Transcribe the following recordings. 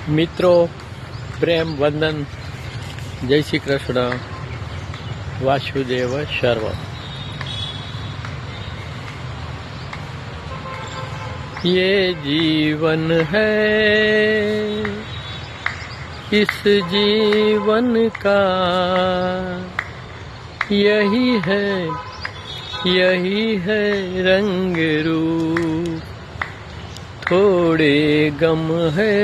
મિત્રો, પ્રેમ વંદન, જય શ્રી કૃષ્ણ, વાસુદેવ સર્વ। ये जीवन है, इस जीवन का यही है रंग रूप। थोड़े गम है,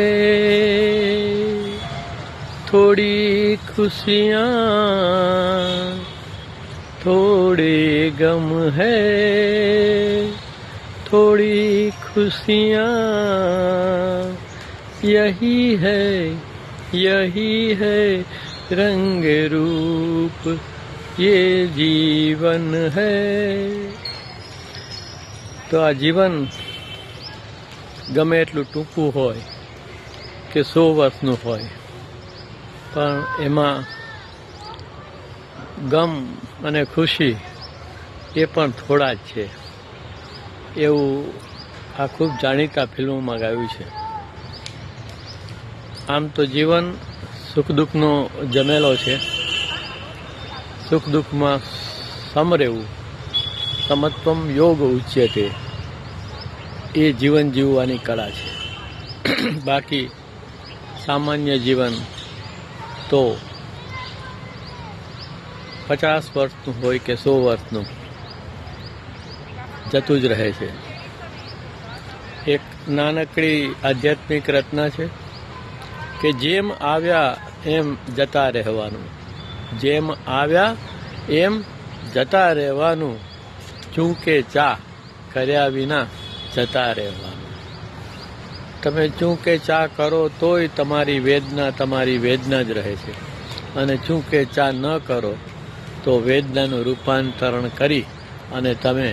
थोड़ी खुशियाँ, थोड़े गम है, थोड़ी खुशियाँ, यही है रंग रूप, ये जीवन है। तो आ जीवन गमे એટલું ટૂંકું હોય કે 100 વર્ષનું હોય, પણ એમાં ગમ અને ખુશી એ પણ થોડા જ છે એવું આ ખૂબ જાણીતા ફિલ્મોમાં ગાયું છે। આમ તો જીવન સુખ દુઃખનો જમેલો છે। સુખ દુઃખમાં સમ રહેવું, સમત્વમ યોગ ઉચ્યતે, એ જીવન જીવવાની કળા છે। બાકી સામાન્ય જીવન તો 50 વર્ષનું હોય કે 100 વર્ષનું જતું જ રહે છે। એક નાનકડી આધ્યાત્મિક રચના છે કે જેમ આવ્યા એમ જતા રહેવાનું, જેમ આવ્યા એમ જતા રહેવાનું, ચૂંકે ચા કર્યા વિના જતા રહેવાનું। તમે ચૂંકે ચા કરો તોય તમારી વેદના જ રહે છે, અને ચૂંકે ચા ન કરો તો વેદનાનું રૂપાંતરણ કરી અને તમે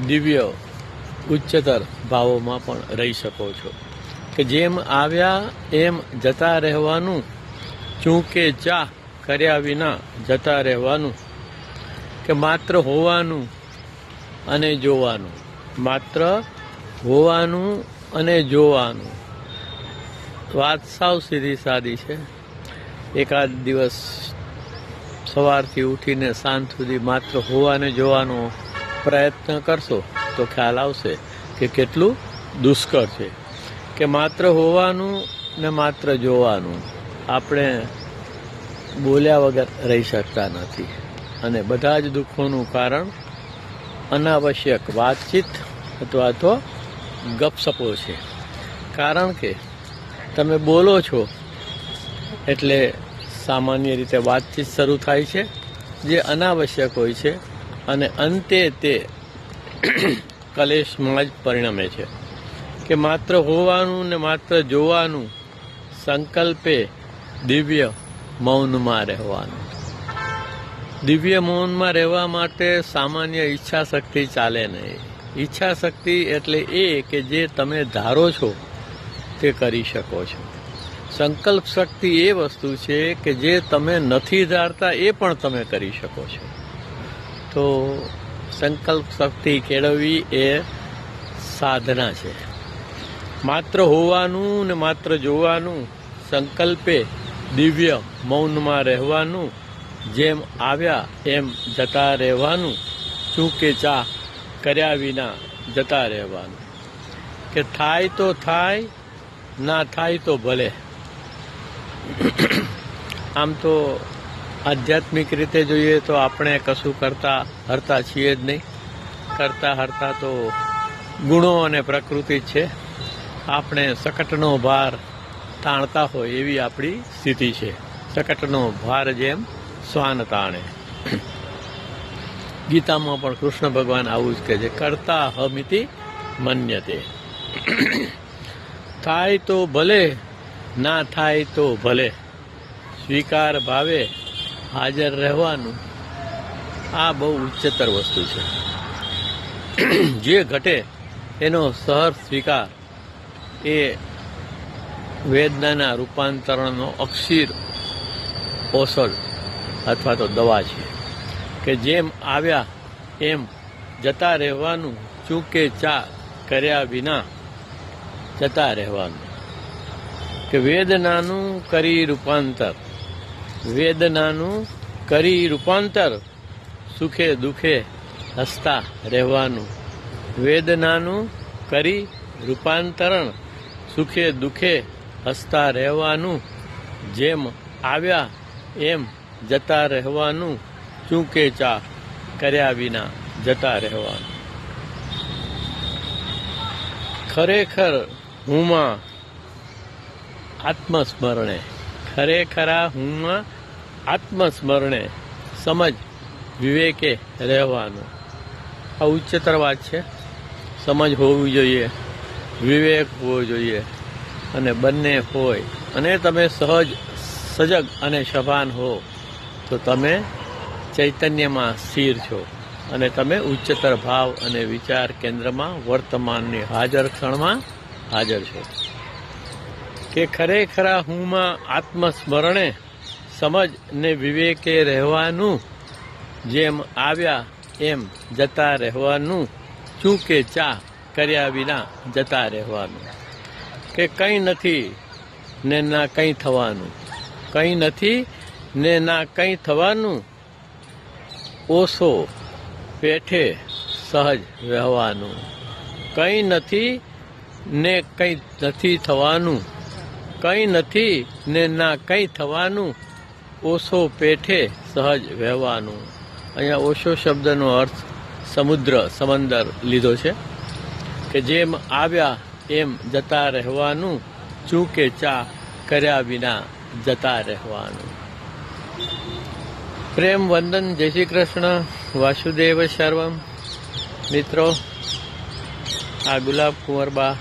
દિવ્ય ઉચ્ચતર ભાવોમાં પણ રહી શકો છો। કે જેમ આવ્યા એમ જતા રહેવાનું, ચૂંકે ચા કર્યા વિના જતા રહેવાનું, કે માત્ર હોવાનું અને જોવાનું, માત્ર હોવાનું અને જોવાનું। વાત સાવ સીધી સાદી છે। એકાદ દિવસ સવારથી ઉઠીને સાંજ સુધી માત્ર હોવાને જોવાનો પ્રયત્ન કરશો તો ખ્યાલ આવશે કે કેટલું દુષ્કર છે। કે માત્ર હોવાનું ને માત્ર જોવાનું, આપણે બોલ્યા વગર રહી શકતા નથી, અને બધા જ દુઃખોનું કારણ અનાવશ્યક વાતચીત અથવા તો ગપસપો છે। કારણ કે તમે બોલો છો એટલે સામાન્ય રીતે વાતચીત શરૂ થાય છે જે અનાવશ્યક હોય છે, અને અંતે તે કલેશમાં જ પરિણમે છે। કે માત્ર હોવાનું ને માત્ર જોવાનું, સંકલ્પે દિવ્ય મૌનમાં રહેવાનું। દિવ્ય મૌનમાં રહેવા માટે સામાન્ય ઈચ્છા શક્તિ ચાલે નહીં। ઈચ્છા શક્તિ એટલે એ કે જે તમે ધારો છો તે કરી શકો છો। સંકલ્પ શક્તિ એ વસ્તુ છે કે જે તમે નથી ધારતા એ પણ તમે કરી શકો છો। તો સંકલ્પ શક્તિ કેળવવી એ સાધના છે। માત્ર હોવાનું ને માત્ર જોવાનું, સંકલ્પે દિવ્ય મૌનમાં રહેવાનું, જેમ આવ્યા એમ જતા રહેવાનું, ચૂંકે ચા કર્યા વિના જતા રહેવાનું। કે થાય તો થાય, ના થાય તો ભલે। આમ તો આધ્યાત્મિક રીતે જોઈએ તો આપણે કશું કરતા હરતા છીએ જ નહીં। કરતા હરતા તો ગુણો અને પ્રકૃતિ જ છે। આપણે સકટનો ભાર તાણતા હોય એવી આપણી સ્થિતિ છે। સકટનો ભાર જેમ શ્વાન તાણે। ગીતામાં પણ કૃષ્ણ ભગવાન આવું જ કહે છે, કરતા હમિતિ મન્યતે। થાય તો ભલે, ના થાય તો ભલે, સ્વીકાર ભાવે હાજર રહેવાનું, આ બહુ ઉચ્ચતર વસ્તુ છે। જે ઘટે એનો સહર સ્વીકાર એ વેદનાના રૂપાંતરણનો અક્ષીર ઔષધ અથવા તો દવા છે। કે જેમ આવ્યા એમ જતા રહેવાનું, ચૂંકે ચા કર્યા વિના જતા રહેવાનું। કે વેદનાનું કરી રૂપાંતર, વેદનાનું કરી રૂપાંતર, સુખે દુખે હસતા રહેવાનું, વેદનાનું કરી રૂપાંતરણ, સુખે દુખે હસતા રહેવાનું, જેમ આવ્યા એમ જતા રહેવાનું, ચૂકે ચા કર્યા વિના જતા રહેવાનું. ખરેખર હુંમાં આત્મસ્મરણે, ખરેખરા હુંમાં આત્મસ્મરણે, સમજ વિવેકે રહેવાનું. આ ઉચ્ચતર વાત છે. સમજ હોવી જોઈએ, વિવેક હોવો જોઈએ, અને બંને હોય અને તમે સજગ અને સભાન હો તો તમે ચૈતન્યમાં સ્થિર છો અને તમે ઉચ્ચતર ભાવ અને વિચાર કેન્દ્રમાં વર્તમાનની હાજર ક્ષણમાં હાજર છો. કે ખરેખરા હુંમાં આત્મસ્મરણે, સમજ ને વિવેકે રહેવાનું, જેમ આવ્યા એમ જતા રહેવાનું, ચૂકે ચા કર્યા વિના જતા રહેવાનું. કે કંઈ નથી ને ના કંઈ થવાનું, કંઈ નથી ને ના કંઈ થવાનું, ઓછો પેઠે સહજ રહેવાનું. કંઈ નથી ને કંઈ નથી થવાનું, કંઈ નથી ને ના કંઈ થવાનું, ઓછો પેઠે સહજ વહેવાનું. અહીંયા ઓછો શબ્દનો અર્થ સમુદ્ર, સમંદર લીધો છે. કે જેમ આવ્યા એમ જતા રહેવાનું, ચૂકે ચા કર્યા વિના જતા રહેવાનું. પ્રેમ વંદન, જય શ્રી કૃષ્ણ, વાસુદેવ સર્વમ. મિત્રો, આ ગુલાબ કુંવરબા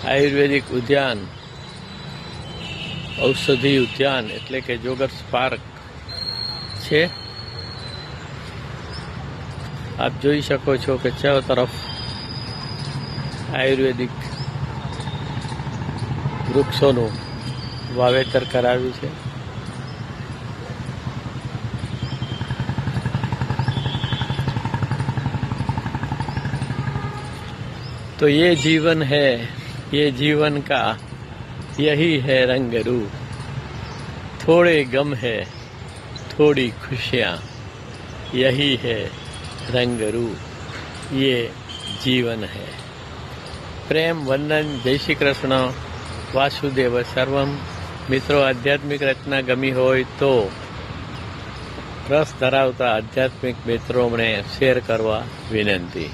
આયુર્વેદિક ઉદ્યાન, ઔષધિ ઉદ્યાન એટલે કે જોગર્સ પાર્ક છે. આપ જોઈ શકો છો કે ચારો તરફ આયુર્વેદિક વૃક્ષોનું વાવેતર કરાવ્યું છે. तो ये जीवन है, ये जीवन का यही है रंग रूप, थोड़े गम है थोड़ी खुशियाँ, यही है रंग रूप, ये जीवन है. પ્રેમ વંદન, જય શ્રી કૃષ્ણ, વાસુદેવ સર્વમ. મિત્રો, આધ્યાત્મિક રચના ગમી હોય તો રસ ધરાવતા આધ્યાત્મિક મિત્રોને શેર કરવા વિનંતી.